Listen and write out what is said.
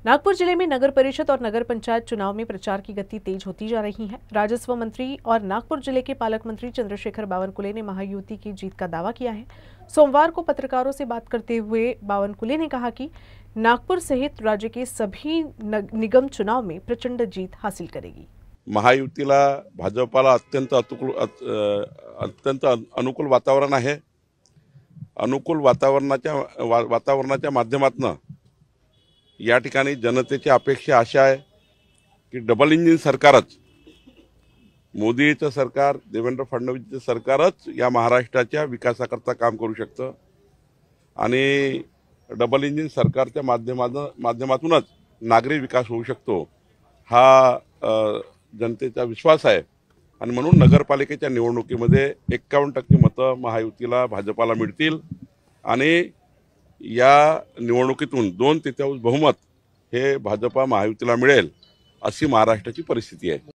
नागपुर जिले में नगर परिषद और नगर पंचायत चुनाव में प्रचार की गति तेज होती जा रही है। राजस्व मंत्री और नागपुर जिले के पालक मंत्री चंद्रशेखर बावनकुले ने महायुति की जीत का दावा किया है। सोमवार को पत्रकारों से बात करते हुए बावनकुले ने कहा कि नागपुर सहित राज्य के सभी निगम चुनाव में प्रचंड जीत हासिल करेगी। महायुतीला भाजपाला अत्यंत अनुकूल वातावरण आहे। अनुकूल वातावरणाच्या माध्यमातून या ठिकाणी जनतेची अपेक्षा अशी आहे की डबल इंजिन सरकारच, मोदीचं सरकार, देवेंद्र फडणवीसचं सरकारच या महाराष्ट्राच्या विकासाकरता काम करू शकतं आणि डबल इंजिन सरकारच्या माध्यमातूनच नागरी विकास होऊ शकतो हा जनतेचा विश्वास आहे। आणि म्हणून नगरपालिकेच्या निवडणुकीमध्ये 51% मतं महायुतीला भाजपाला मिळतील आणि या निवडणुकीतून 2/3 बहुमत हे भाजपा महायुतीला मिळेल अशी महाराष्ट्राची परिस्थिती आहे।